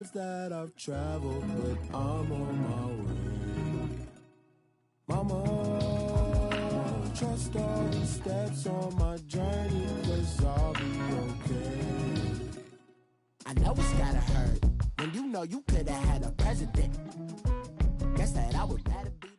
that I've traveled, but I'm on my way. Mama, trust all the steps on my journey, 'cause I'll be okay. I know it's gotta hurt when you know you could have had a president. Guess that I would rather be.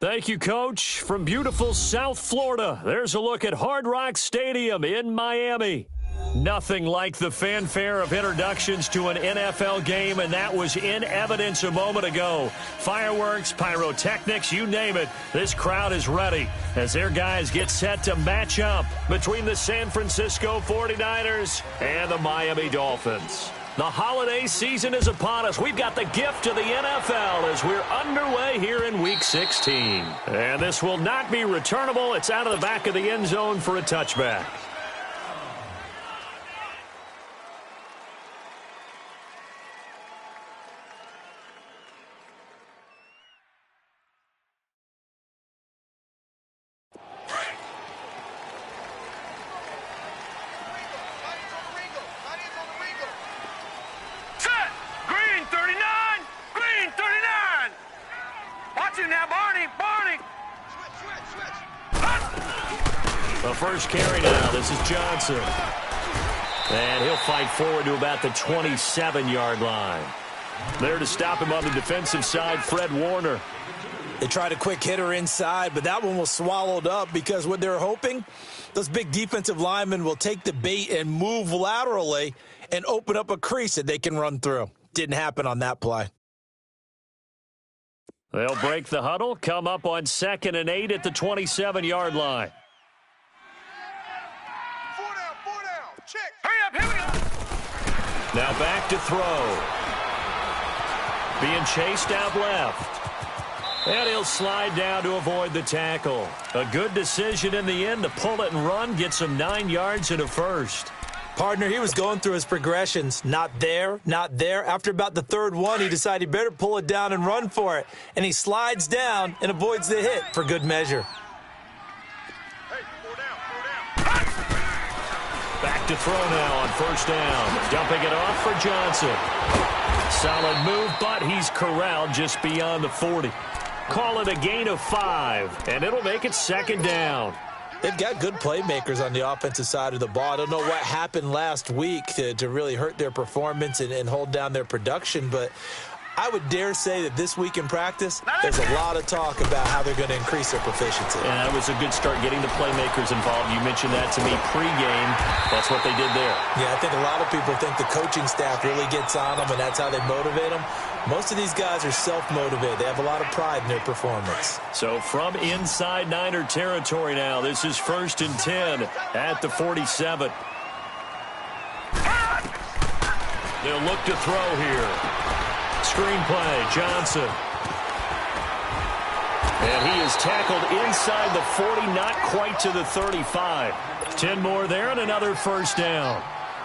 Thank you, Coach. From beautiful South Florida, there's a look at Hard Rock Stadium in Miami. Nothing like the fanfare of introductions to an NFL game, and that was in evidence a moment ago. Fireworks, pyrotechnics, you name it. This crowd is ready as their guys get set to match up between the San Francisco 49ers and the Miami Dolphins. The holiday season is upon us. We've got the gift of the NFL as we're underway here in Week 16. And this will not be returnable. It's out of the back of the end zone for a touchback. The first carry now. This is Johnson. And he'll fight forward to about the 27-yard line. There to stop him on the defensive side, Fred Warner. They tried a quick hitter inside, but that one was swallowed up because what they're hoping, those big defensive linemen will take the bait and move laterally and open up a crease that they can run through. Didn't happen on that play. They'll break the huddle, come up on 2nd and 8 at the 27-yard line. Four down. Check. Hurry up, here we go. Now back to throw. Being chased out left. And he'll slide down to avoid the tackle. A good decision in the end to pull it and run, get some 9 yards and a first. Partner, he was going through his progressions. Not there, not there. After about the third one, he decided he better pull it down and run for it. And he slides down and avoids the hit for good measure. Hey, four down. Back to throw now on 1st down. Dumping it off for Johnson. Solid move, but he's corralled just beyond the 40. Call it a gain of 5, and it'll make it 2nd down. They've got good playmakers on the offensive side of the ball. I don't know what happened last week to really hurt their performance and hold down their production, but I would dare say that this week in practice, there's a lot of talk about how they're going to increase their proficiency. And that was a good start getting the playmakers involved. You mentioned that to me pregame. That's what they did there. Yeah, I think a lot of people think the coaching staff really gets on them, and that's how they motivate them. Most of these guys are self-motivated. They have a lot of pride in their performance. So from inside Niner territory now, this is 1st and 10 at the 47. They'll look to throw here. Screen play, Johnson. And he is tackled inside the 40, not quite to the 35. 10 more there and another 1st down.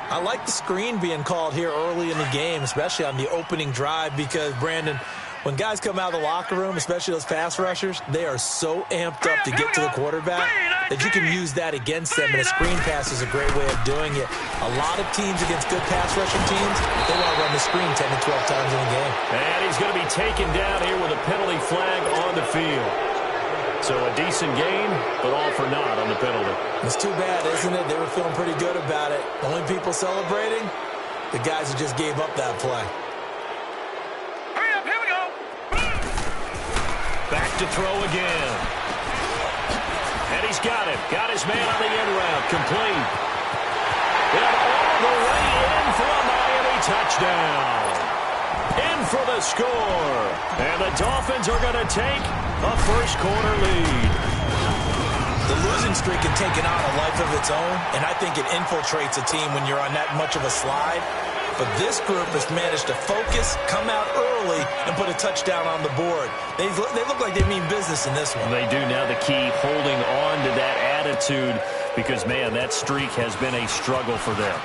I like the screen being called here early in the game, especially on the opening drive, because, Brandon, when guys come out of the locker room, especially those pass rushers, they are so amped up to get to the quarterback that you can use that against them, and a screen pass is a great way of doing it. A lot of teams against good pass rushing teams, they want to run the screen 10 to 12 times in a game. And he's going to be taken down here with a penalty flag on the field. So a decent gain, but all for naught on the penalty. It's too bad, isn't it? They were feeling pretty good about it. Only people celebrating, the guys who just gave up that play. Hurry up, here we go. Back to throw again. And he's got it. Got his man on the end route. Complete. And all the way in for a Miami touchdown. In for the score. And the Dolphins are going to take a first-quarter lead. The losing streak can take it on a life of its own, and I think it infiltrates a team when you're on that much of a slide. But this group has managed to focus, come out early, and put a touchdown on the board. They look like they mean business in this one. They do. Now the key, holding on to that attitude, because, man, that streak has been a struggle for them.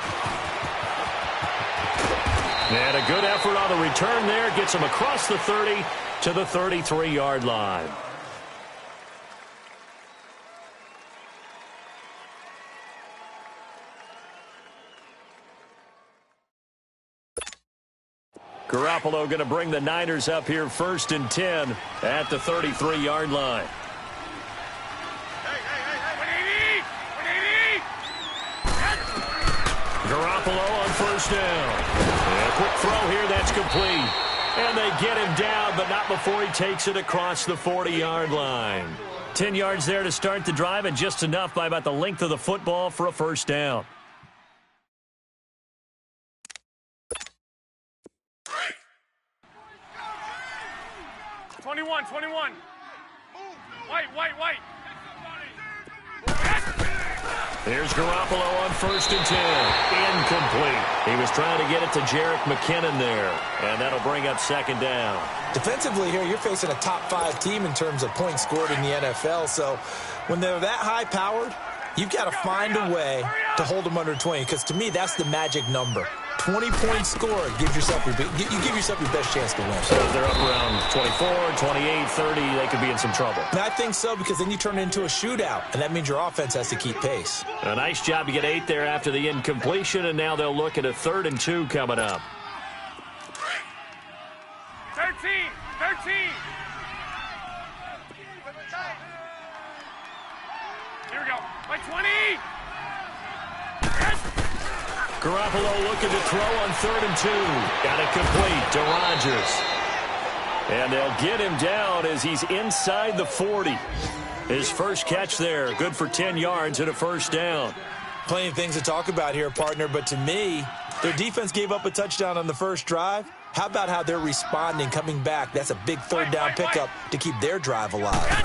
And a good effort on the return there. Gets them across the 30 to the 33-yard line. Garoppolo going to bring the Niners up here 1st and 10 at the 33-yard line. Garoppolo on 1st down. And a quick throw here, that's complete. And they get him down, but not before he takes it across the 40-yard line. 10 yards there to start the drive, and just enough by about the length of the football for a 1st down. Twenty-one. White. Here's Garoppolo on 1st and 10. Incomplete. He was trying to get it to Jerick McKinnon there, and that'll bring up 2nd down. Defensively here, you're facing a top-5 team in terms of points scored in the NFL, so when they're that high-powered, you've got to find a way to hold them under 20, because to me, that's the magic number. 20 points scored, you give yourself your best chance to win. So if they're up around 24, 28, 30, they could be in some trouble. And I think so, because then you turn it into a shootout, and that means your offense has to keep pace. A nice job to get 8 there after the incompletion, and now they'll look at a 3rd and 2 coming up. 13. Here we go. By 20. Garoppolo looking to throw on 3rd and 2. Got it complete to Rodgers. And they'll get him down as he's inside the 40. His first catch there, good for 10 yards and a 1st down. Plenty of things to talk about here, partner, but to me, their defense gave up a touchdown on the first drive. How about how they're responding, coming back? That's a big 3rd down pickup to keep their drive alive.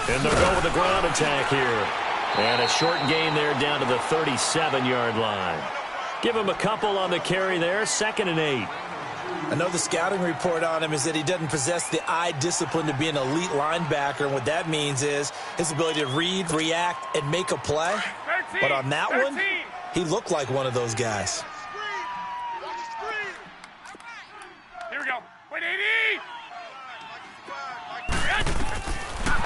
And they'll go with the ground attack here. And a short gain there down to the 37-yard line. Give him a couple on the carry there, 2nd and 8. I know the scouting report on him is that he doesn't possess the eye discipline to be an elite linebacker, and what that means is his ability to read, react, and make a play. 13, But on that 13. one, he looked like one of those guys. Here we go. Wait, 80.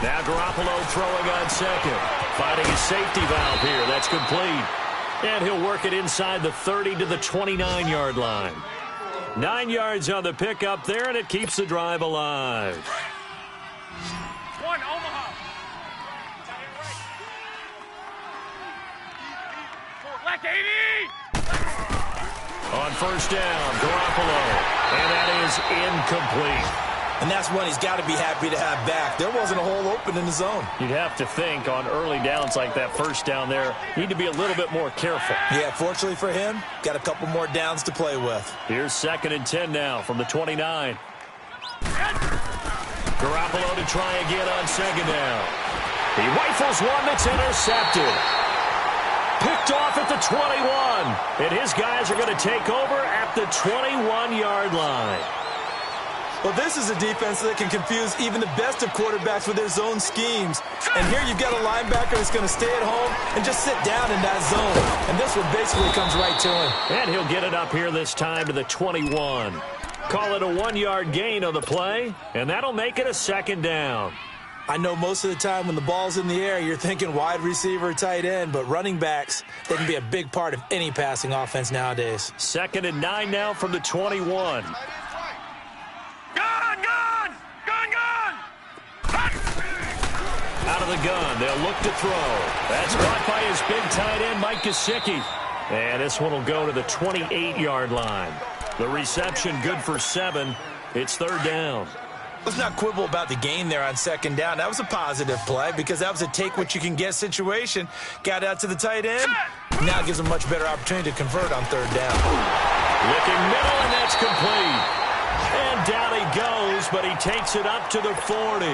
Now Garoppolo throwing on 2nd. Finding his safety valve here. That's complete. And he'll work it inside the 30 to the 29-yard line. 9 yards on the pickup there, and it keeps the drive alive. 1, Omaha. Left 80. On 1st down, Garoppolo. And that is incomplete. And that's one he's got to be happy to have back. There wasn't a hole open in the zone. You'd have to think on early downs like that 1st down there, need to be a little bit more careful. Yeah, fortunately for him, got a couple more downs to play with. Here's 2nd and 10 now from the 29. Garoppolo to try again on 2nd down. He rifles one that's intercepted. Picked off at the 21. And his guys are going to take over at the 21-yard line. Well, this is a defense that can confuse even the best of quarterbacks with their zone schemes. And here you've got a linebacker that's going to stay at home and just sit down in that zone. And this one basically comes right to him. And he'll get it up here this time to the 21. Call it a 1-yard gain on the play, and that'll make it a 2nd down. I know most of the time when the ball's in the air, you're thinking wide receiver, tight end, but running backs, they can be a big part of any passing offense nowadays. 2nd and 9 now from the 21. Out of the gun, they'll look to throw. That's caught by his big tight end, Mike Gesicki. And this one will go to the 28-yard line. The reception good for 7. It's 3rd down. Let's not quibble about the gain there on 2nd down. That was a positive play because that was a take-what-you-can-get situation. Got out to the tight end. Now gives him a much better opportunity to convert on 3rd down. Looking middle, and that's complete. And down he goes, but he takes it up to the 40.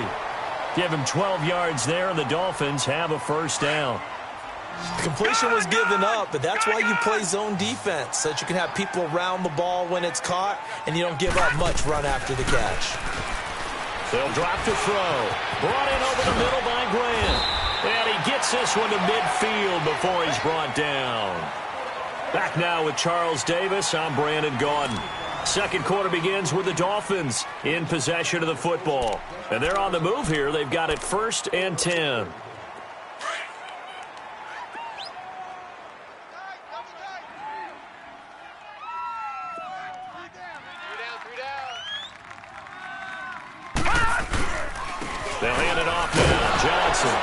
Give him 12 yards there, and the Dolphins have a 1st down. Completion was given up, but that's why you play zone defense, so that you can have people around the ball when it's caught, and you don't give up much run after the catch. They'll drop to throw. Brought in over the middle by Grant. And he gets this one to midfield before he's brought down. Back now with Charles Davis, I'm Brandon Gaudin. 2nd quarter begins with the Dolphins in possession of the football. And they're on the move here. They've got it 1st and 10. They'll hand it off now. Johnson.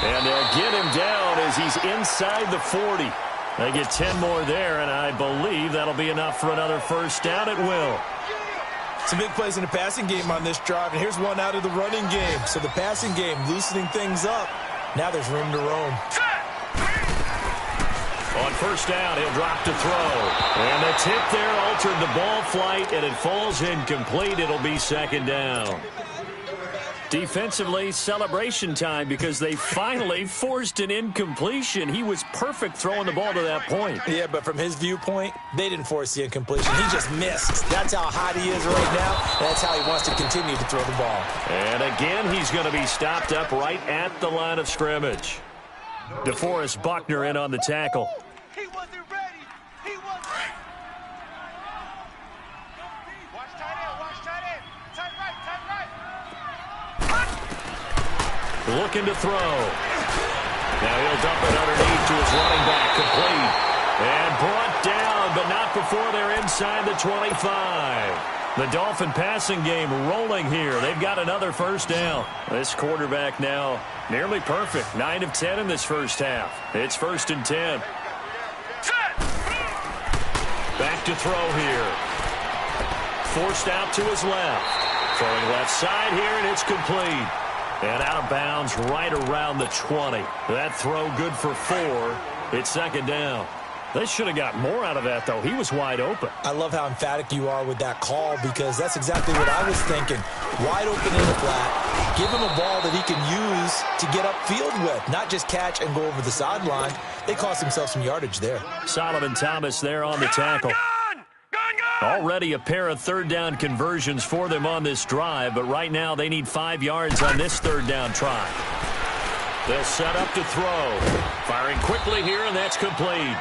And they'll get him down as he's inside the 40. They get 10 more there, and I believe that'll be enough for another first down. It will. Some big plays in the passing game on this drive, and here's one out of the running game. So the passing game loosening things up. Now there's room to roam. On first down, he'll drop to throw. And the tip there altered the ball flight, and it falls incomplete. It'll be second down. Defensively, celebration time because they finally forced an incompletion. He was perfect throwing the ball to that point. Yeah, but from his viewpoint, they didn't force the incompletion. He just missed. That's how hot he is right now. That's how he wants to continue to throw the ball. And again, he's going to be stopped up right at the line of scrimmage. DeForest Buckner in on the tackle. He wasn't ready. He wasn't ready. Watch tight end. Watch tight end. Tight right. Tight right. Looking to throw. Now he'll dump it underneath to his running back. Complete. And brought down, but not before they're inside the 25. The Dolphin passing game rolling here. They've got another first down. This quarterback now nearly perfect. 9 of 10 in this first half. It's 1st and 10. Back to throw here. Forced out to his left. Throwing left side here, and it's complete. And out of bounds right around the 20. That throw good for 4. It's second down. They should have got more out of that, though. He was wide open. I love how emphatic you are with that call because that's exactly what I was thinking. Wide open in the flat. Give him a ball that he can use to get upfield with, not just catch and go over the sideline. They cost themselves some yardage there. Solomon Thomas there on the tackle. Already a pair of third down conversions for them on this drive, but right now they need 5 yards on this third down try. They'll set up to throw. Firing quickly here, and that's complete.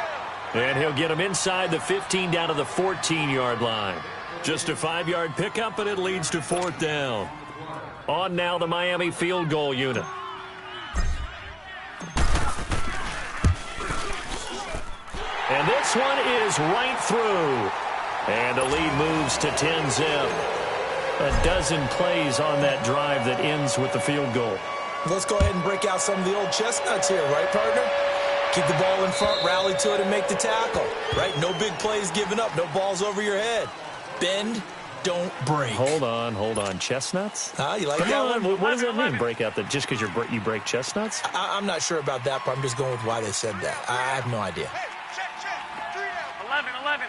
And he'll get him inside the 15 down to the 14-yard line. Just a 5-yard pickup, and it leads to 4th down. On now the Miami field goal unit. And this one is right through. And the lead moves to 10-zip. A dozen plays on that drive that ends with the field goal. Let's go ahead and break out some of the old chestnuts here, right, partner? Keep the ball in front, rally to it, and make the tackle, right? No big plays given up, no balls over your head. Bend, don't break. Hold on. Chestnuts? You like Come that on. one? What does that mean, break out that just because you break chestnuts? I'm not sure about that, but I'm just going with why they said that. I have no idea. Hey, check. 3 down. 11.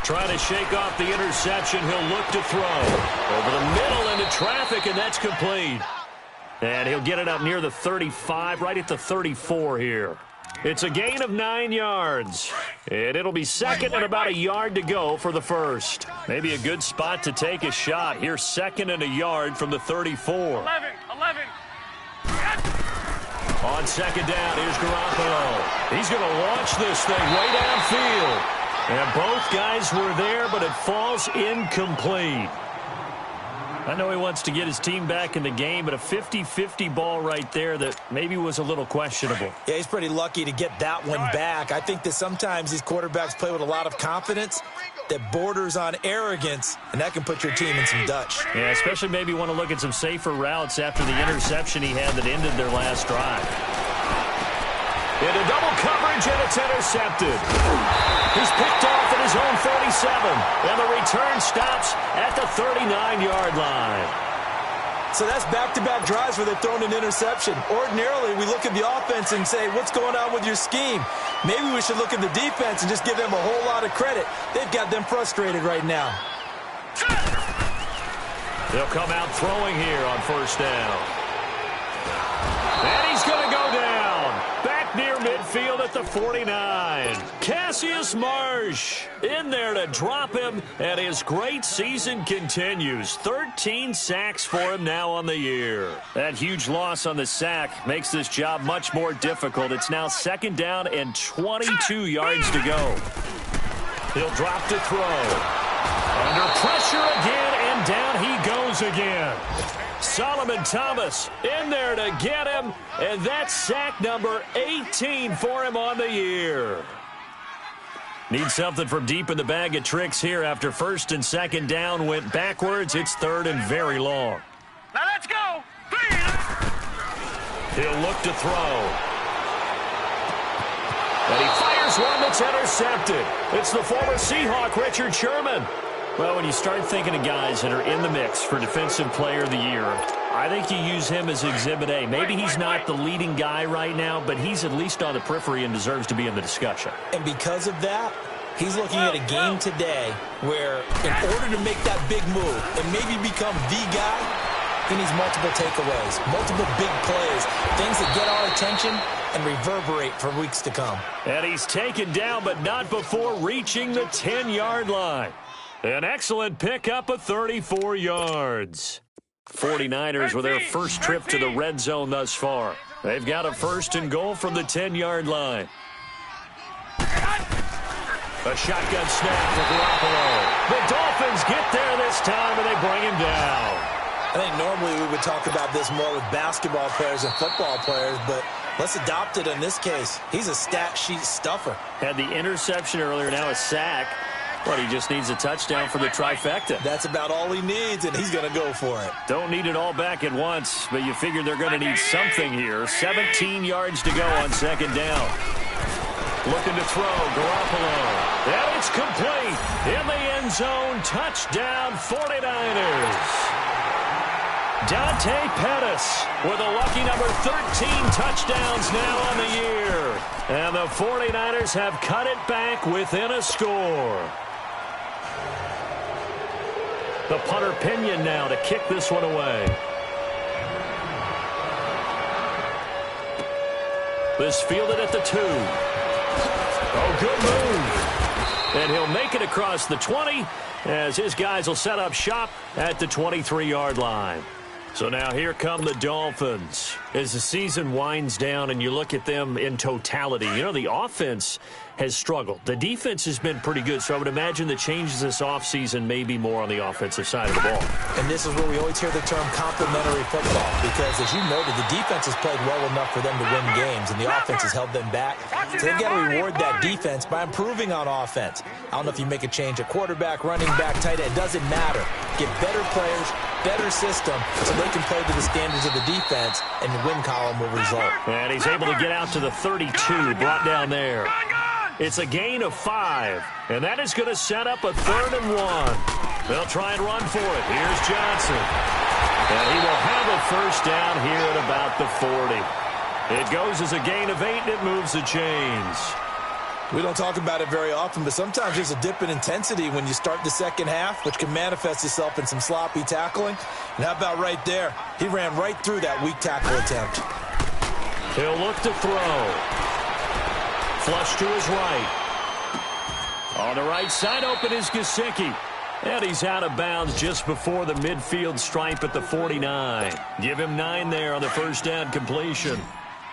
Trying to shake off the interception. He'll look to throw. Over the middle into traffic, and that's complete. And he'll get it up near the 35, right at the 34 here. It's a gain of 9 yards. And it'll be second and about a yard to go for the first. Maybe a good spot to take a shot. Here's 2nd and a yard from the 34. 11. On second down, here's Garoppolo. He's going to launch this thing way downfield. And both guys were there, but it falls incomplete. I know he wants to get his team back in the game, but a 50-50 ball right there that maybe was a little questionable. Yeah, he's pretty lucky to get that one back. I think that sometimes these quarterbacks play with a lot of confidence that borders on arrogance, and that can put your team in some Dutch. Yeah, especially maybe want to look at some safer routes after the interception he had that ended their last drive. Into double coverage, and it's intercepted. He's picked off at his own 47, and the return stops at the 39-yard line. So that's back-to-back drives where they've thrown an interception. Ordinarily, we look at the offense and say, what's going on with your scheme? Maybe we should look at the defense and just give them a whole lot of credit. They've got them frustrated right now. They'll come out throwing here on first down. And he's going to go down. Back near midfield at the 49. Cassius Marsh in there to drop him, and his great season continues. 13 sacks for him now on the year. That huge loss on the sack makes this job much more difficult. It's now 2nd down and 22 yards to go. He'll drop to throw. Under pressure again, and down he goes again. Solomon Thomas in there to get him, and that's sack number 18 for him on the year. Need something from deep in the bag of tricks here after first and second down went backwards. It's third and very long. Now let's go. 3. He'll look to throw. And he fires one that's intercepted. It's the former Seahawk, Richard Sherman. Well, when you start thinking of guys that are in the mix for Defensive Player of the Year, I think you use him as Exhibit A. Maybe he's not the leading guy right now, but he's at least on the periphery and deserves to be in the discussion. And because of that, he's looking at a game today where in order to make that big move and maybe become the guy, he needs multiple takeaways, multiple big plays, things that get our attention and reverberate for weeks to come. And he's taken down, but not before reaching the 10-yard line. An excellent pickup of 34 yards. 49ers with their first trip to the red zone thus far. They've got a first and goal from the 10-yard line. A shotgun snap for Garoppolo. The Dolphins get there this time, and they bring him down. I think normally we would talk about this more with basketball players and football players, but let's adopt it in this case. He's a stat sheet stuffer. Had the interception earlier, now a sack. But he just needs a touchdown for the trifecta. That's about all he needs, and he's going to go for it. Don't need it all back at once, but you figure they're going to need something here. 17 yards to go on second down. Looking to throw, Garoppolo. And it's complete. In the end zone, touchdown 49ers. Dante Pettis with a lucky number 13 touchdowns now on the year. And the 49ers have cut it back within a score. The punter Pinion now to kick this one away. This fielded at the 2. Oh, good move. And he'll make it across the 20 as his guys will set up shop at the 23-yard line. So now here come the Dolphins. As the season winds down and you look at them in totality, you know, the offense has struggled. The defense has been pretty good, so I would imagine the changes this offseason may be more on the offensive side of the ball. And this is where we always hear the term complementary football, because as you noted, the defense has played well enough for them to win games, and the offense has held them back. So they've got to reward that defense by improving on offense. I don't know if you make a change at quarterback, running back, tight end, it doesn't matter. Get better players, better system, so they can play to the standards of the defense, and the win column will result. And he's able to get out to the 32, brought down there. It's a gain of 5, and that is going to set up a 3rd and 1. They'll try and run for it. Here's Johnson. And he will have a first down here at about the 40. It goes as a gain of 8, and it moves the chains. We don't talk about it very often, but sometimes there's a dip in intensity when you start the second half, which can manifest itself in some sloppy tackling. And how about right there? He ran right through that weak tackle attempt. He'll look to throw. Flush to his right. On the right side, open is Gesicki. And he's out of bounds just before the midfield stripe at the 49. Give him 9 there on the first down completion.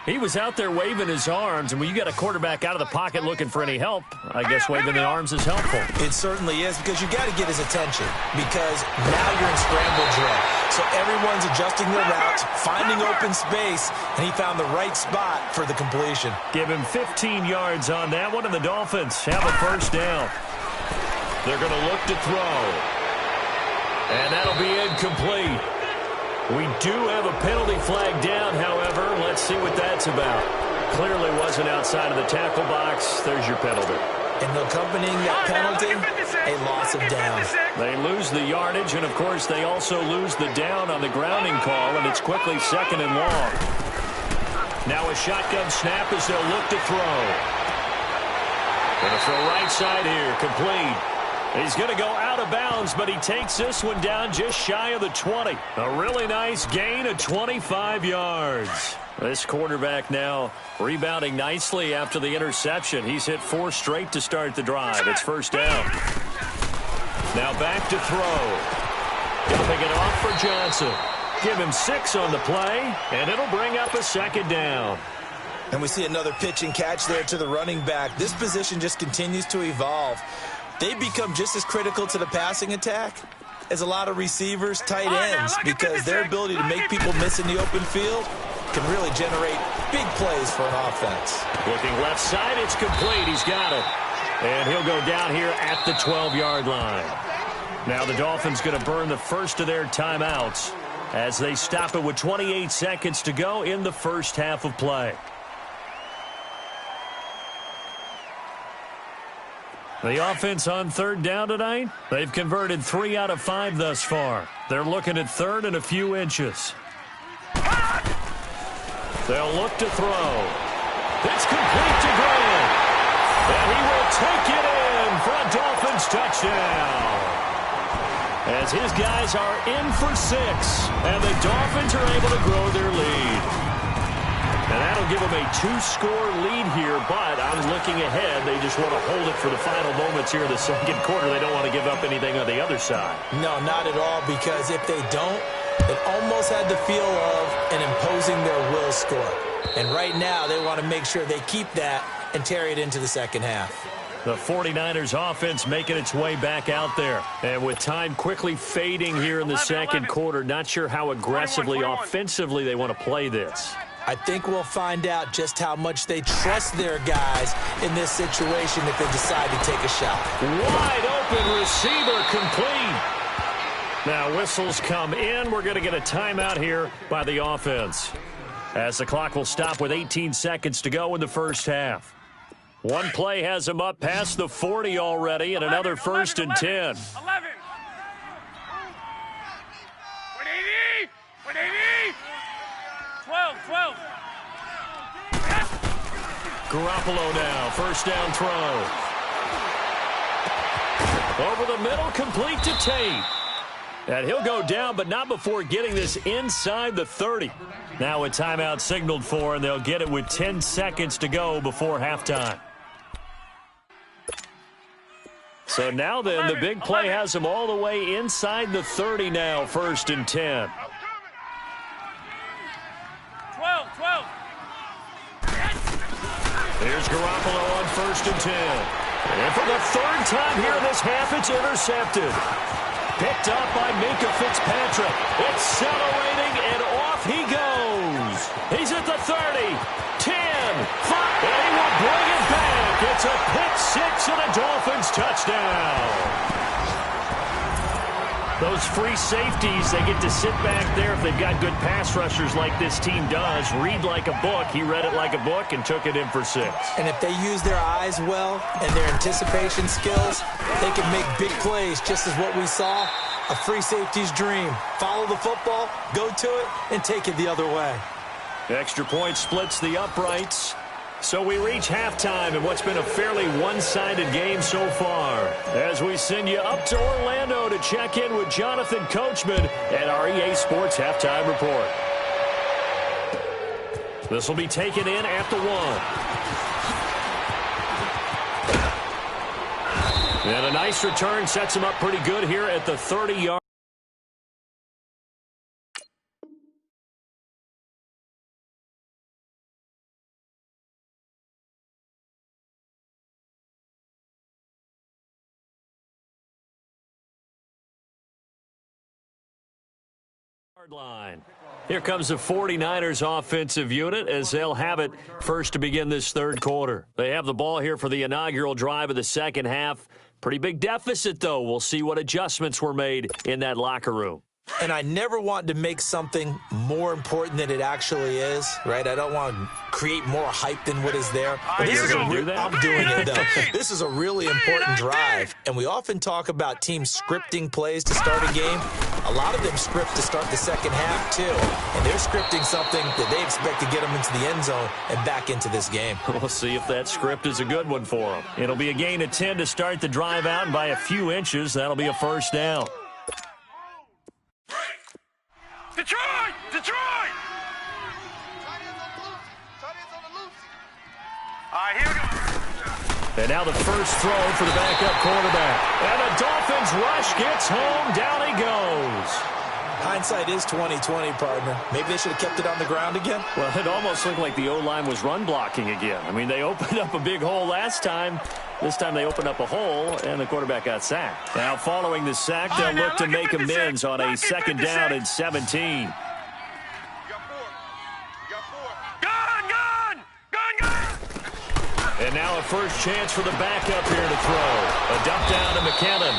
He was out there waving his arms, and when you got a quarterback out of the pocket looking for any help, I guess waving the arms is helpful. It certainly is, because you got to get his attention, because now you're in scramble drill. So everyone's adjusting their routes, finding open space, and he found the right spot for the completion. Give him 15 yards on that one, and the Dolphins have a first down. They're going to look to throw. And that'll be incomplete. We do have a penalty flag down, however. Let's see what that's about. Clearly wasn't outside of the tackle box. There's your penalty. And accompanying that penalty, a loss of down. They lose the yardage, and, of course, they also lose the down on the grounding call, and it's quickly 2nd and long. Now a shotgun snap as they'll look to throw. Going to throw right side here, complete. He's going to go out of bounds, but he takes this one down just shy of the 20. A really nice gain of 25 yards. This quarterback now rebounding nicely after the interception. He's hit 4 straight to start the drive. It's first down. Now back to throw. Dumping it off for Johnson. Give him 6 on the play, and it'll bring up a 2nd down. And we see another pitch and catch there to the running back. This position just continues to evolve. They become just as critical to the passing attack as a lot of receivers, tight ends, because their ability to make people miss in the open field can really generate big plays for an offense. Looking left side, it's complete. He's got it. And he'll go down here at the 12-yard line. Now the Dolphins going to burn the first of their timeouts as they stop it with 28 seconds to go in the first half of play. The offense on third down tonight, they've converted 3 out of 5 thus far. They're looking at third and a few inches. They'll look to throw. It's complete to Grant. And he will take it in for a Dolphins touchdown. As his guys are in for 6, and the Dolphins are able to grow their lead. And that'll give them a 2-score lead here, but I'm looking ahead. They just want to hold it for the final moments here in the second quarter. They don't want to give up anything on the other side. No, not at all, because if they don't, it almost had the feel of an imposing their will score. And right now, they want to make sure they keep that and carry it into the second half. The 49ers offense making its way back out there. And with time quickly fading here in the second quarter, not sure how aggressively, offensively they want to play this. I think we'll find out just how much they trust their guys in this situation if they decide to take a shot. Wide open receiver complete. Now whistles come in. We're going to get a timeout here by the offense, as the clock will stop with 18 seconds to go in the first half. One play has them up past the 40 already, and another 1st and 10. 11. 180. 180. 12. Garoppolo now, first down throw. Over the middle, complete to Tate. And he'll go down, but not before getting this inside the 30. Now a timeout signaled for, and they'll get it with 10 seconds to go before halftime. So now then, the big play has them all the way inside the 30 now, 1st and 10. 12. Here's Garoppolo on 1st and 10. And for the 3rd time here in this half, it's intercepted. Picked up by Minkah Fitzpatrick. Accelerating, and off he goes. He's at the 30, 10, 5, and he will bring it back. It's a pick 6 and a Dolphins touchdown. Those free safeties, they get to sit back there if they've got good pass rushers like this team does. Read like a book. He read it like a book and took it in for 6. And if they use their eyes well and their anticipation skills, they can make big plays, just as what we saw. A free safety's dream. Follow the football, go to it, and take it the other way. Extra point splits the uprights. So we reach halftime in what's been a fairly one-sided game so far, as we send you up to Orlando to check in with Jonathan Coachman at our EA Sports Halftime Report. This will be taken in at the 1. And a nice return sets him up pretty good here at the 30-yard. Line. Here comes the 49ers offensive unit as they'll have it first to begin this 3rd quarter. They have the ball here for the inaugural drive of the second half. Pretty big deficit, though. We'll see what adjustments were made in that locker room. And I never want to make something more important than it actually is, right? I don't want to create more hype than what is there. But this is I'm doing it, though. This is a really important drive. And we often talk about teams scripting plays to start a game. A lot of them script to start the second half, too. And they're scripting something that they expect to get them into the end zone and back into this game. We'll see if that script is a good one for them. It'll be a gain of 10 to start the drive out, and by a few inches, that'll be a first down. Detroit! Detroit! All right, here we go. And now the first throw for the backup quarterback. And the Dolphins rush gets home. Down he goes. Hindsight is 20/20, partner. Maybe they should have kept it on the ground again. Well, it almost looked like the O-line was run blocking again. I mean, they opened up a big hole last time. This time they opened up a hole, and the quarterback got sacked. Now, following the sack, they'll look to make amends on a 2nd down and 17. Gun! And now a first chance for the backup here to throw. A dump down to McKinnon.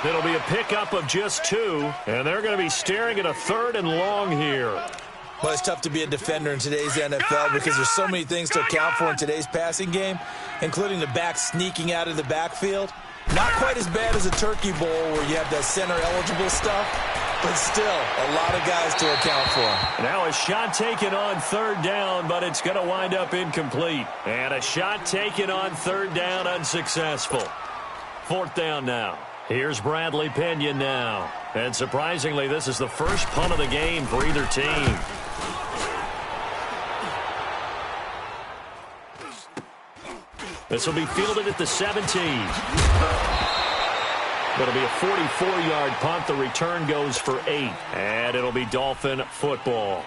It'll be a pickup of just 2, and they're going to be staring at a 3rd and long here. Well, it's tough to be a defender in today's NFL because there's so many things to account for in today's passing game, including the back sneaking out of the backfield. Not quite as bad as a turkey bowl where you have that center-eligible stuff, but still a lot of guys to account for. Now a shot taken on 3rd down, but it's going to wind up incomplete. And a shot taken on 3rd down, unsuccessful. 4th down now. Here's Bradley Pinion now. And surprisingly, this is the first punt of the game for either team. This will be fielded at the 17. It'll be a 44-yard punt. The return goes for 8. And it'll be Dolphin football.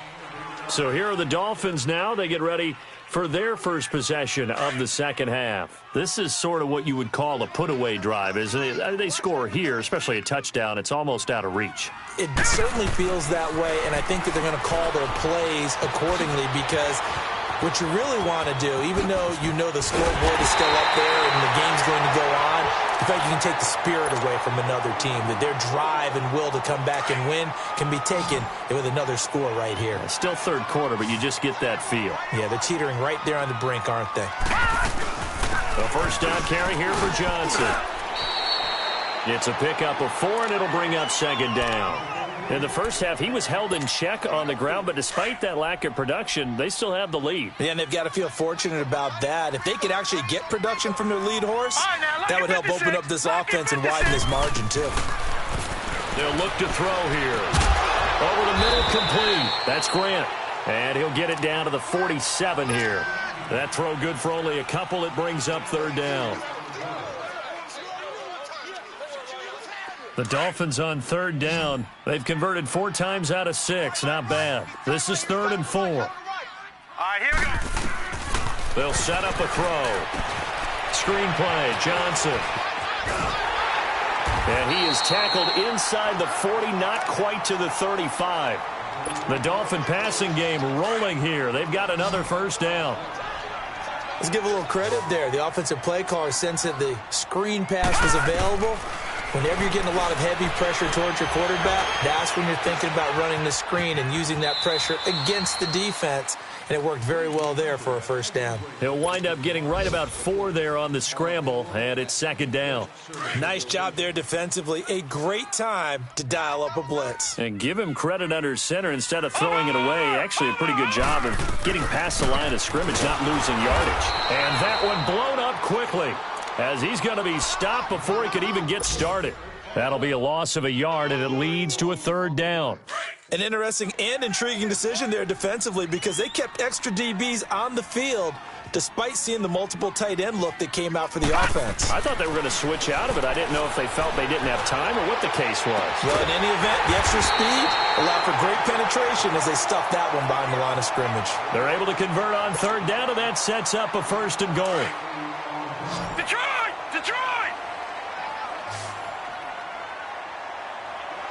So here are the Dolphins now. They get ready for their first possession of the second half. This is sort of what you would call a put-away drive, isn't it? They score here, especially a touchdown. It's almost out of reach. It certainly feels that way, and I think that they're going to call their plays accordingly because what you really want to do, even though you know the scoreboard is still up there and the game's going to go on, in fact, you can take the spirit away from another team, that their drive and will to come back and win can be taken with another score right here. It's still 3rd quarter, but you just get that feel. Yeah, they're teetering right there on the brink, aren't they? The first down carry here for Johnson. It's a pickup of 4, and it'll bring up 2nd down. In the first half, he was held in check on the ground, but despite that lack of production, they still have the lead. Yeah, and they've got to feel fortunate about that. If they could actually get production from their lead horse, that would help open up this offense and widen this margin, too. They'll look to throw here. Over the middle, complete. That's Grant. And he'll get it down to the 47 here. That throw good for only a couple. It brings up 3rd down. The Dolphins on 3rd down. They've converted 4 times out of 6. Not bad. This is 3rd and 4. All right, here we go. They'll set up a throw. Screen play, Johnson. And he is tackled inside the 40, not quite to the 35. The Dolphin passing game rolling here. They've got another first down. Let's give a little credit there. The offensive play caller sensed that the screen pass was available. Whenever you're getting a lot of heavy pressure towards your quarterback, that's when you're thinking about running the screen and using that pressure against the defense. And it worked very well there for a first down. He'll wind up getting right about 4 there on the scramble, and it's 2nd down. Nice job there defensively. A great time to dial up a blitz. And give him credit under center instead of throwing it away. Actually, a pretty good job of getting past the line of scrimmage, not losing yardage. And that one blown up quickly, as he's going to be stopped before he could even get started. That'll be a loss of a yard, and it leads to a 3rd down. An interesting and intriguing decision there defensively because they kept extra DBs on the field despite seeing the multiple tight end look that came out for the offense. I thought they were going to switch out of it. I didn't know if they felt they didn't have time or what the case was. Well, in any event, the extra speed allowed for great penetration as they stuffed that one behind the line of scrimmage. They're able to convert on 3rd down, and that sets up a 1st and goal. Detroit! Detroit!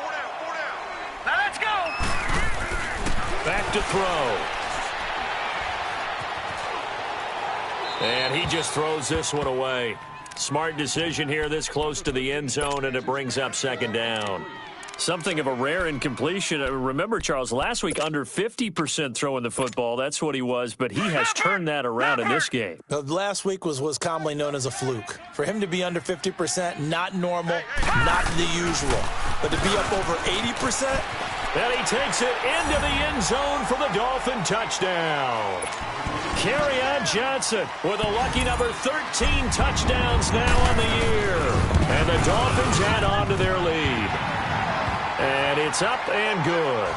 4 down, 4 down. Now let's go! Back to throw. And he just throws this one away. Smart decision here this close to the end zone, and it brings up 2nd down. Something of a rare incompletion. Remember, Charles, last week under 50% throwing the football. That's what he was, but he has turned that around in this game. Last week was commonly known as a fluke. For him to be under 50%, not normal, not the usual. But to be up over 80%? And he takes it into the end zone for the Dolphin touchdown. Kerryon Johnson with a lucky number 13 touchdowns now on the year. And the Dolphins add on to their lead. And it's up and good.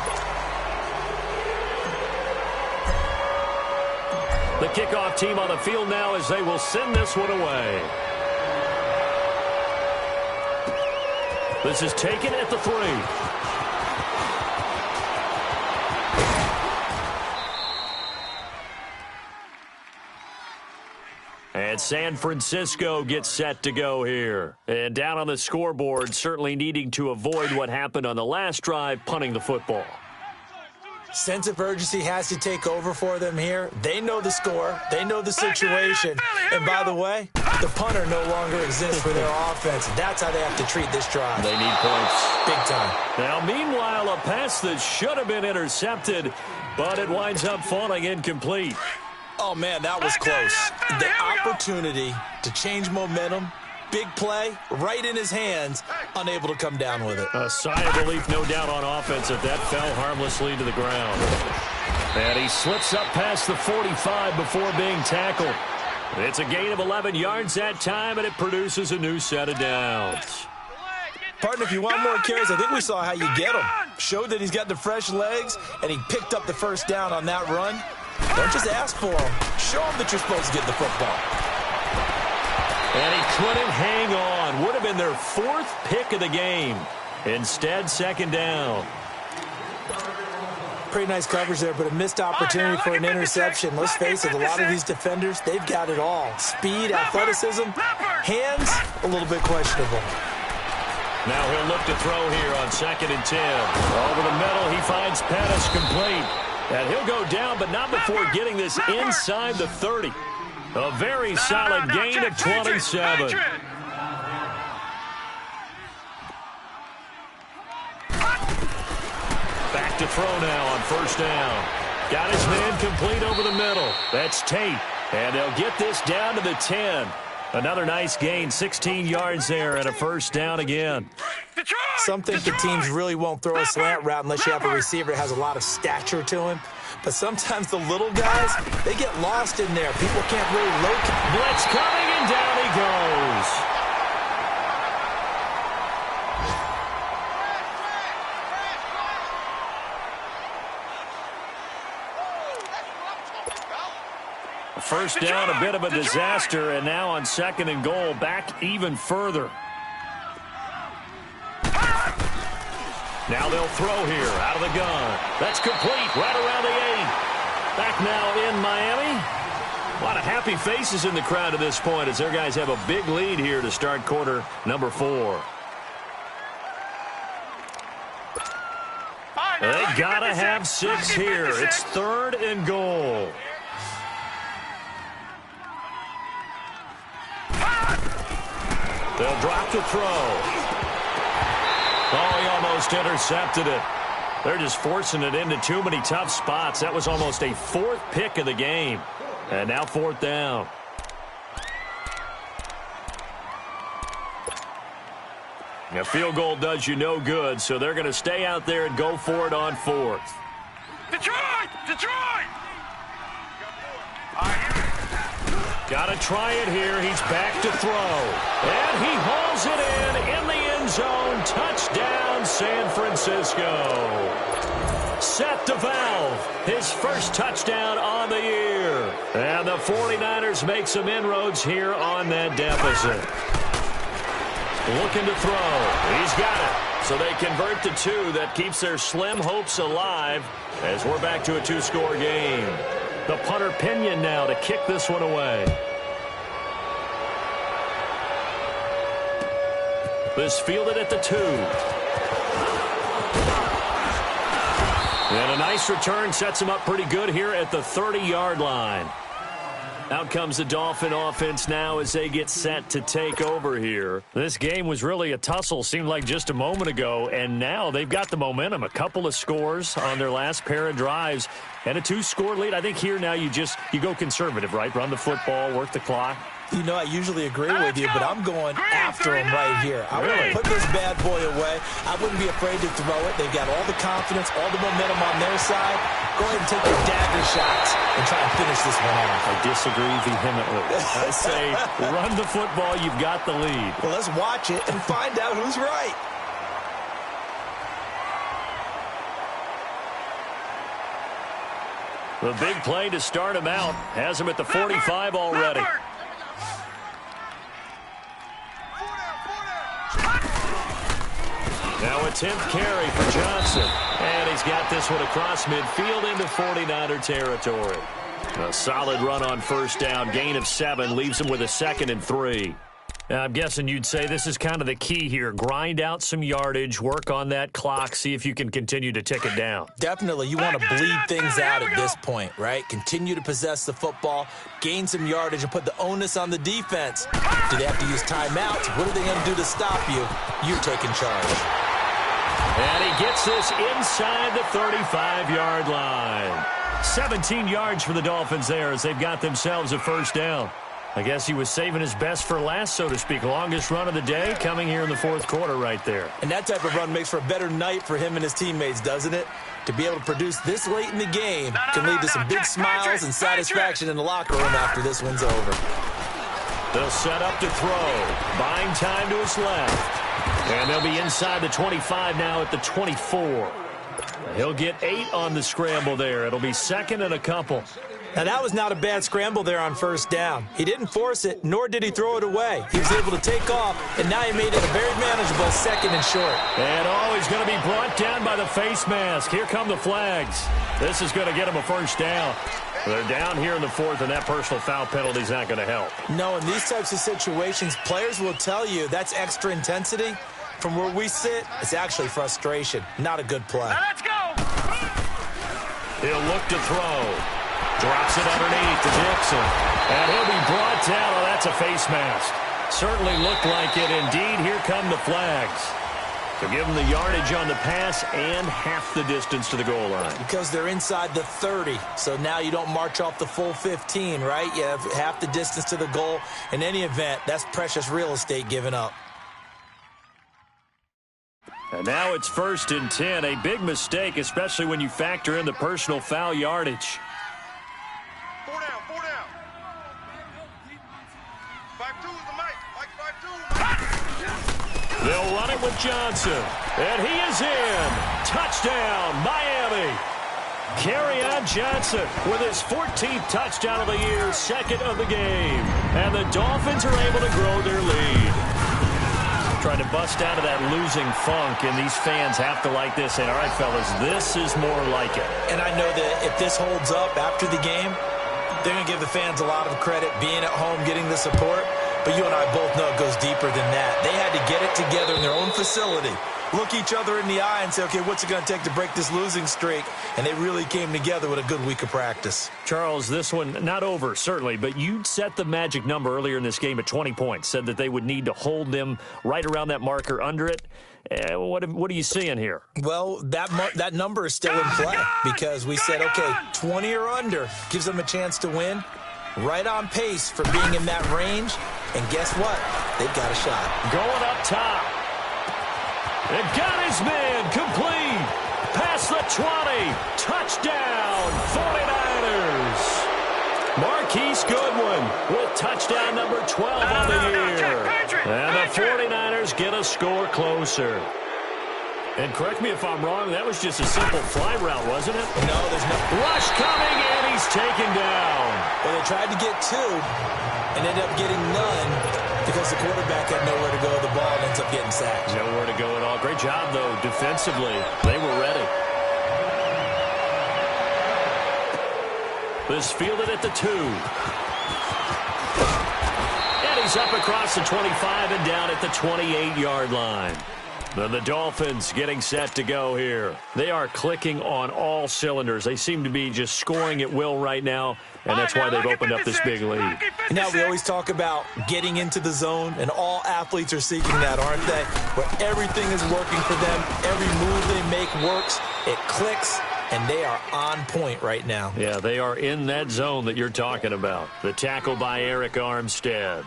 The kickoff team on the field now as they will send this one away. This is taken at the 3. And San Francisco gets set to go here. And down on the scoreboard, certainly needing to avoid what happened on the last drive, punting the football. Sense of urgency has to take over for them here. They know the score. They know the situation. And by the way, the punter no longer exists for their offense. That's how they have to treat this drive. They need points. Big time. Now, meanwhile, a pass that should have been intercepted, but it winds up falling incomplete. Oh, man, that was close. The opportunity to change momentum, big play, right in his hands, unable to come down with it. A sigh of relief, no doubt, on offense if that fell harmlessly to the ground. And he slips up past the 45 before being tackled. It's a gain of 11 yards that time, and it produces a new set of downs. Partner, if you want more carries, I think we saw how you get him. Showed that he's got the fresh legs, and he picked up the first down on that run. Don't just ask for him. Show him that you're supposed to get the football. And he couldn't hang on. Would have been their fourth pick of the game. Instead, second down. Pretty nice coverage there, but a missed opportunity for an interception. Let's face it, a lot of these defenders, they've got it all. Speed, athleticism, hands, a little bit questionable. Now he'll look to throw here on 2nd and 10. Over the middle, he finds Pettis complete. And he'll go down, but not before getting this inside the 30. A very solid gain of 27. Back to throw now on first down. Got his man complete over the middle. That's Tate. And they'll get this down to the 10. Another nice gain, 16 yards there, and a first down again. Some think the teams really won't throw a slant route unless you have a receiver that has a lot of stature to him. But sometimes the little guys, they get lost in there. People can't really locate. Blitz coming, and down he goes. First down, a bit of a disaster, and now on 2nd and goal, back even further. Now they'll throw here, out of the gun. That's complete, right around the 8. Back now in Miami. A lot of happy faces in the crowd at this point as their guys have a big lead here to start quarter number 4. They gotta have 6 here. It's 3rd and goal. They'll drop the throw. Oh, he almost intercepted it. They're just forcing it into too many tough spots. That was almost a 4th pick of the game. And now 4th down. A field goal does you no good, so they're going to stay out there and go for it on 4th. Detroit! Got to try it here. He's back to throw. And he hauls it in the end zone. Touchdown, San Francisco. Seth DeValve, his first touchdown on the year. And the 49ers make some inroads here on that deficit. Looking to throw. He's got it. So they convert to 2. That keeps their slim hopes alive as we're back to a 2-score game. The punter Pinion now to kick this one away. This fielded at the 2. And a nice return sets him up pretty good here at the 30-yard line. Out comes the Dolphin offense now as they get set to take over here. This game was really a tussle, seemed like just a moment ago, and now they've got the momentum. A couple of scores on their last pair of drives and a 2-score lead. I think here now you go conservative, right? Run the football, work the clock. You know, I usually agree with you, but I'm going after him right here. I want to put this bad boy away. I wouldn't be afraid to throw it. They've got all the confidence, all the momentum on their side. Go ahead and take your dagger shots and try and finish this one off. I disagree vehemently. I say run the football. You've got the lead. Well, let's watch it and find out who's right. The big play to start him out has him at the 45 already. Now a 10th carry for Johnson. And he's got this one across midfield into 49er territory. A solid run on first down. Gain of 7 leaves him with a 2nd and 3. Now, I'm guessing you'd say this is kind of the key here. Grind out some yardage, work on that clock, see if you can continue to tick it down. Definitely. You want to bleed things out at this point, right? Continue to possess the football, gain some yardage, and put the onus on the defense. Do they have to use timeouts? What are they going to do to stop you? You're taking charge. And he gets this inside the 35-yard line. 17 yards for the Dolphins there as they've got themselves a first down. I guess he was saving his best for last, so to speak. Longest run of the day coming here in the fourth quarter right there. And that type of run makes for a better night for him and his teammates, doesn't it? To be able to produce this late in the game can lead to some big smiles and satisfaction in the locker room after this one's over. They'll set up to throw. Buying time to his left. And they'll be inside the 25 now at the 24. He'll get 8 on the scramble there. It'll be second and a couple. Now, that was not a bad scramble there on first down. He didn't force it, nor did he throw it away. He was able to take off, and now he made it a very manageable second and short. And he's going to be brought down by the face mask. Here come the flags. This is going to get him a first down. They're down here in the fourth, and that personal foul penalty is not going to help. No, in these types of situations, players will tell you that's extra intensity. From where we sit, it's actually frustration. Not a good play. Now let's go. He'll look to throw. Drops it underneath to Dixon. And he'll be brought down. Oh, that's a face mask. Certainly looked like it. Indeed, here come the flags. To give them the yardage on the pass and half the distance to the goal line. Because they're inside the 30, so now you don't march off the full 15, right? You have half the distance to the goal. In any event, that's precious real estate given up. And now it's 1st and 10. A big mistake, especially when you factor in the personal foul yardage. 4 down, 4 down. 5-2 is the mic. Mike 5-2. They'll run it with Johnson. And he is in. Touchdown, Miami. Kerryon Johnson with his 14th touchdown of the year, second of the game. And the Dolphins are able to grow their lead. Trying to bust out of that losing funk, and these fans have to like this. And all right, fellas, this is more like it. And I know that if this holds up after the game, they're going to give the fans a lot of credit, being at home, getting the support. But you and I both know it goes deeper than that. They had to get it together in their own facility, look each other in the eye and say, okay, what's it going to take to break this losing streak? And they really came together with a good week of practice. Charles, this one not over, certainly, but you set the magic number earlier in this game at 20 points, said that they would need to hold them right around that marker under it. What are you seeing here? Well, that number is still in play because we said, okay, 20 or under gives them a chance to win. Right on pace for being in that range. And guess what? They've got a shot. Going up top. It got his man complete. Past the 20. Touchdown, 49ers. Marquise Goodwin with touchdown number 12 on the year. And the 49ers get a score closer. And correct me if I'm wrong, that was just a simple fly route, wasn't it? No, there's no rush coming, and he's taken down. Well, they tried to get 2 and ended up getting none because the quarterback had nowhere to go with the ball and ends up getting sacked. Nowhere to go at all. Great job, though, defensively. They were ready. This fielded at the 2. And he's up across the 25 and down at the 28-yard line. Then the Dolphins getting set to go here. They are clicking on all cylinders. They seem to be just scoring at will right now, and that's why they've opened up this big lead. Now, we always talk about getting into the zone, and all athletes are seeking that, aren't they? Where everything is working for them. Every move they make works. It clicks, and they are on point right now. Yeah, they are in that zone that you're talking about. The tackle by Eric Armstead.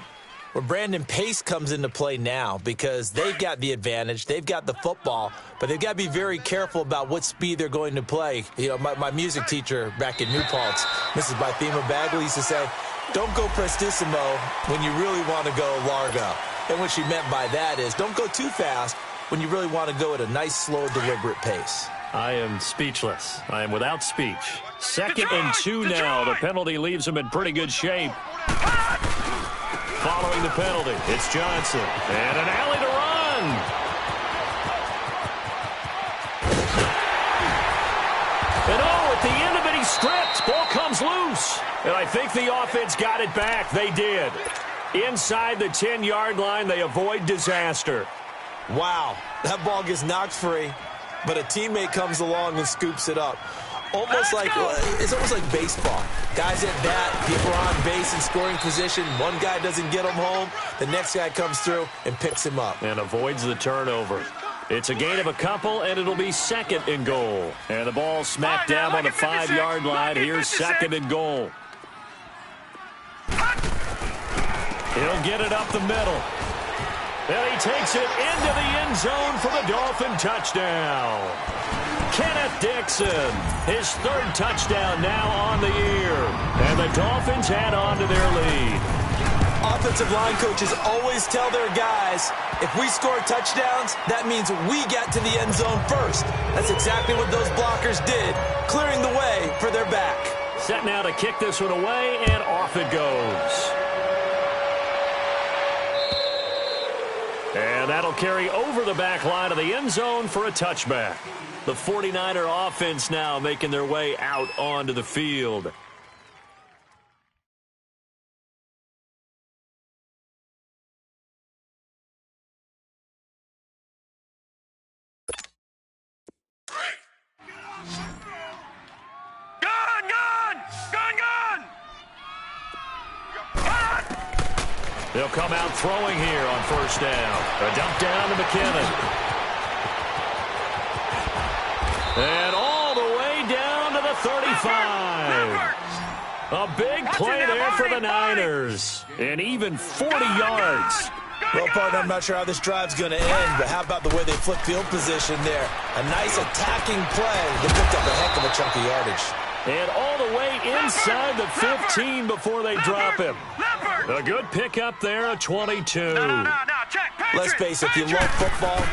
Well, Brandon, pace comes into play now because they've got the advantage. They've got the football, but they've got to be very careful about what speed they're going to play. You know, my music teacher back in New Paltz, Mrs. Bythema Bagley, used to say, don't go prestissimo when you really want to go largo. And what she meant by that is don't go too fast when you really want to go at a nice, slow, deliberate pace. I am speechless. I am without speech. 2nd and 2 now. The penalty leaves them in pretty good shape. Following the penalty, it's Johnson. And an alley to run. And at the end of it, he stripped. Ball comes loose. And I think the offense got it back. They did. Inside the 10-yard line, they avoid disaster. Wow, that ball gets knocked free, but a teammate comes along and scoops it up. It's almost like baseball. Guys at bat, people are on base in scoring position. One guy doesn't get him home. The next guy comes through and picks him up. And avoids the turnover. It's a gain of a couple, and it'll be second and goal. And the ball smacked down on the 5-yard line. Here's second and goal. He'll get it up the middle. And he takes it into the end zone for the Dolphin touchdown. Kenneth Dixon, his third touchdown now on the year. And the Dolphins add on to their lead. Offensive line coaches always tell their guys, if we score touchdowns, that means we get to the end zone first. That's exactly what those blockers did, clearing the way for their back. Set now to kick this one away, and off it goes. And that'll carry over the back line of the end zone for a touchback. The 49er offense now making their way out onto the field. They'll come out throwing here on first down. A dump down to McKinnon. And all the way down to the 35. A big play there for the Niners. And even 40 yards. Well, partner, I'm not sure how this drive's going to end, but how about the way they flip field position there? A nice attacking play. They picked up a heck of a chunk of yardage. And all the way inside the 15 before they drop him. A good pickup there, a 22. Let's face it, if you love football,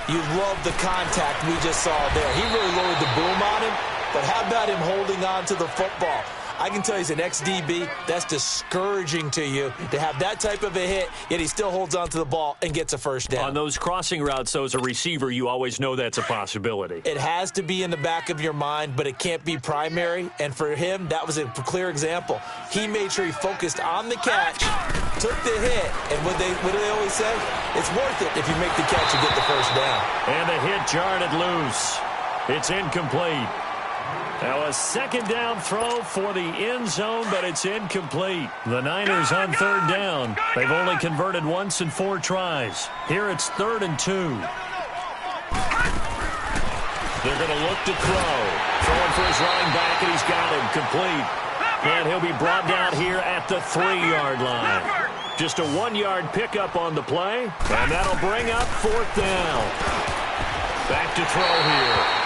you love the contact we just saw there. He really lowered the boom on him, but how about him holding on to the football? I can tell you as an ex-DB, that's discouraging to you to have that type of a hit, yet he still holds on to the ball and gets a first down. On those crossing routes, though, as a receiver, you always know that's a possibility. It has to be in the back of your mind, but it can't be primary, and for him, that was a clear example. He made sure he focused on the catch, took the hit, and what do they always say? It's worth it if you make the catch and get the first down. And the hit jarred it loose. It's incomplete. Now a second down throw for the end zone, but it's incomplete. The Niners on third down. They've only converted once in 4 tries. Here it's 3rd and 2. They're going to look to throw. Throwing for his running back, and he's got him complete. And he'll be brought down here at the 3-yard line. Just a 1-yard pickup on the play, and that'll bring up 4th down. Back to throw here.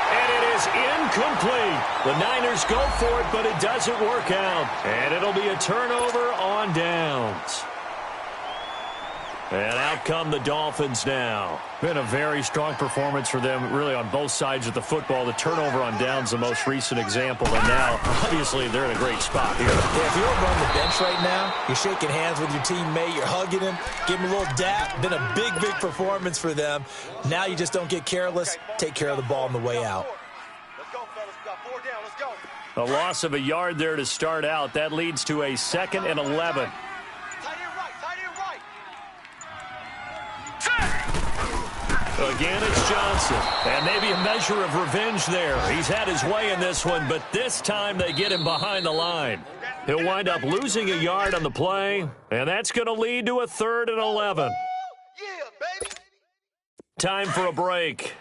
And it is incomplete. The Niners go for it, but it doesn't work out. And it'll be a turnover on downs. And out come the Dolphins now. Been a very strong performance for them, really, on both sides of the football. The turnover on downs, the most recent example. And now, obviously, they're in a great spot here. Yeah, if you're over on the bench right now, you're shaking hands with your teammate, you're hugging him, give him a little dap. Been a big, big performance for them. Now you just don't get careless. Take care of the ball on the way out. Let's go, fellas. We got 4 down. Let's go. A loss of a yard there to start out. That leads to a 2nd and 11. Again, it's Johnson. And maybe a measure of revenge there. He's had his way in this one, but this time they get him behind the line. He'll wind up losing a yard on the play, and that's going to lead to a 3rd and 11. Yeah, baby. Time for a break.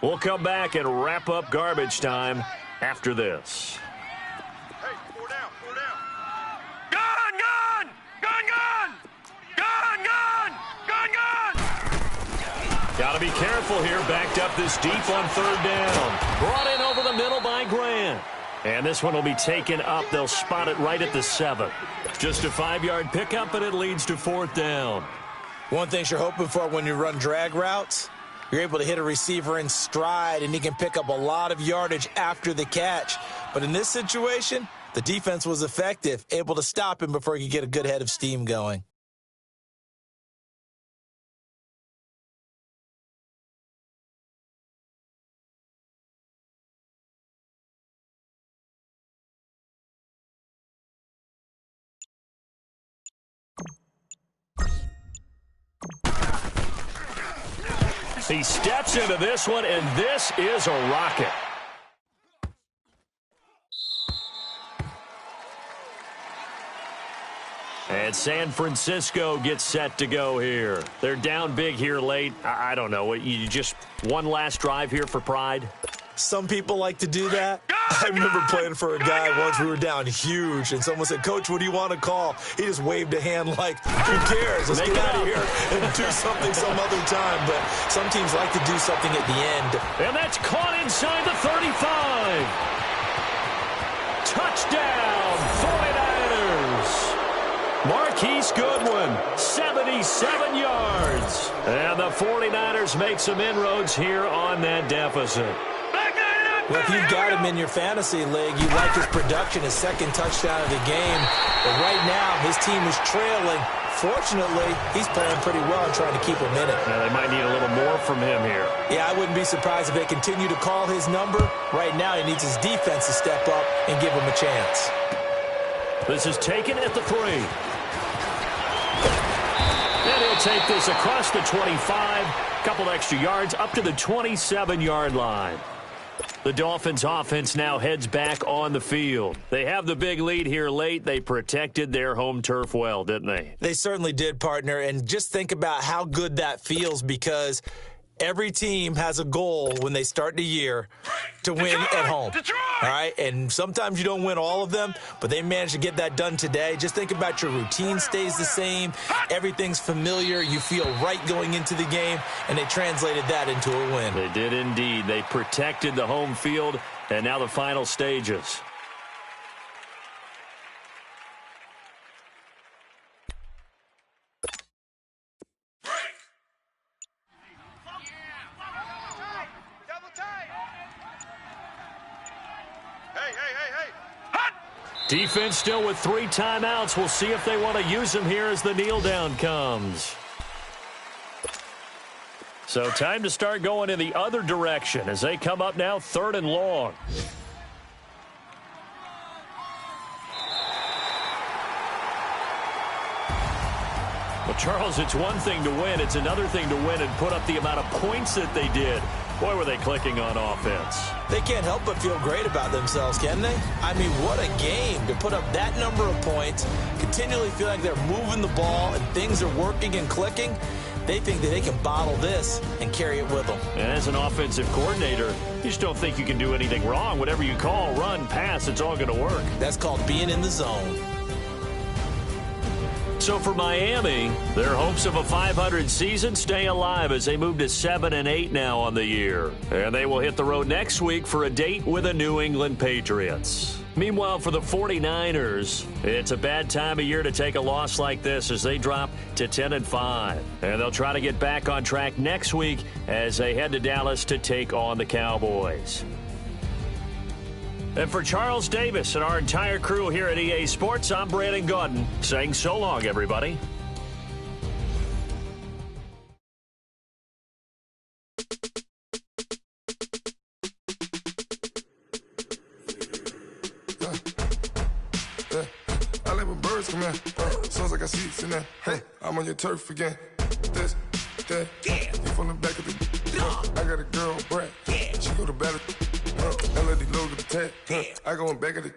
We'll come back and wrap up garbage time after this. Hey, 4 down, 4 down. Gun, gun! Gun, gun! Gun, gun! Gun, gun! Got to be careful here. Backed up this deep on 3rd down. Brought in over the middle by Grant. And this one will be taken up. They'll spot it right at the 7. Just a 5-yard pickup, and it leads to 4th down. One thing you're hoping for when you run drag routes, you're able to hit a receiver in stride, and he can pick up a lot of yardage after the catch. But in this situation, the defense was effective, able to stop him before he could get a good head of steam going. He steps into this one, and this is a rocket. And San Francisco gets set to go here. They're down big here late. I don't know. You just one last drive here for pride? Some people like to do that. I remember playing for a guy once. We were down huge, and someone said, "Coach, what do you want to call?" He just waved a hand like, who cares? Let's get out of here and do something some other time. But some teams like to do something at the end. And that's caught inside the 35. Touchdown, 49ers. Marquise Goodwin, 77 yards. And the 49ers make some inroads here on that deficit. Well, if you've got him in your fantasy league, you like his production, his second touchdown of the game. But right now, his team is trailing. Fortunately, he's playing pretty well and trying to keep him in it. They might need a little more from him here. Yeah, I wouldn't be surprised if they continue to call his number. Right now, he needs his defense to step up and give him a chance. This is taken at the 3. And he'll take this across the 25. Couple extra yards up to the 27-yard line. The Dolphins' offense now heads back on the field. They have the big lead here late. They protected their home turf well, didn't they? They certainly did, partner. And just think about how good that feels, because every team has a goal when they start the year to win at home. All right? And sometimes you don't win all of them, but they managed to get that done today. Just think about your routine stays the same. Everything's familiar. You feel right going into the game, and they translated that into a win. They did indeed. They protected the home field, and now the final stages. Defense still with 3 timeouts. We'll see if they want to use them here as the kneel down comes. So time to start going in the other direction as they come up now 3rd and long. Well, Charles, it's one thing to win. It's another thing to win and put up the amount of points that they did. Boy, were they clicking on offense. They can't help but feel great about themselves, can they? I mean, what a game to put up that number of points, continually feel like they're moving the ball and things are working and clicking. They think that they can bottle this and carry it with them. And as an offensive coordinator, you just don't think you can do anything wrong. Whatever you call, run, pass, it's all going to work. That's called being in the zone. So for Miami, their hopes of a 500 season stay alive as they move to 7-8 now on the year. And they will hit the road next week for a date with the New England Patriots. Meanwhile, for the 49ers, it's a bad time of year to take a loss like this as they drop to 10-5. And they'll try to get back on track next week as they head to Dallas to take on the Cowboys. And for Charles Davis and our entire crew here at EA Sports, I'm Brandon Gaudin saying so long, everybody. I like when birds come in. Sounds like I seats in there. Hey, I'm on your turf again. This, that, you from the back of the. I got a girl, Brad. She go to battle. Melody low to the tech. I go in back of the.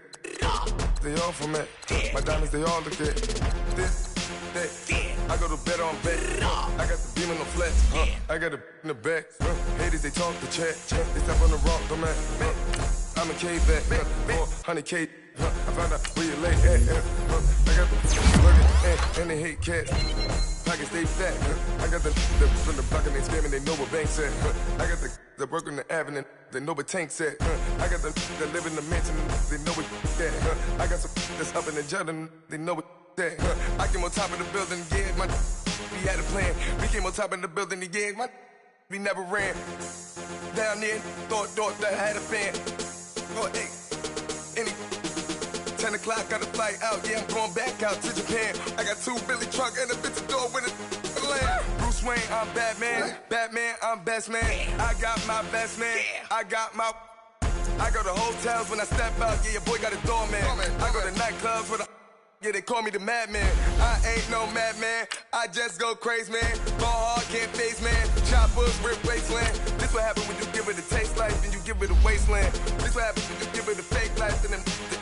They all from that. My diamonds, they all look at. This, that. I go to bed on bed. I got the beam in the flex. I got it in the back. Haters, they talk the chat. They step on the rock, the man. I'm a K-back. 400K. I found out where you lay at. I got the working and they hate cats. Pockets stay fat. I got the from the block and they scamming, they know what banks at. I got the work on the avenue, they know what tanks at. I got the live in the mansion, they know what that. I got some that's up in the Jordan, they know what that. I came on top of the building, yeah, my we had a plan. We came on top of the building, yeah, my we never ran. Down there, thought that I had a fan. Oh, hey, any 10 o'clock, got a flight out, yeah, I'm going back out to Japan. I got 2 Billy truck and a bitch door with a land. Bruce Wayne, I'm Batman. Batman, I'm best man. I got my best man. I got my. I go to hotels when I step out, yeah, your boy got a doorman. I go to nightclubs with a. Yeah, they call me the madman. I ain't no madman. I just go crazy, man. Ball hard, can't face, man. Choppers, rip waist, give it a wasteland. This what happens when you give it a fake life and then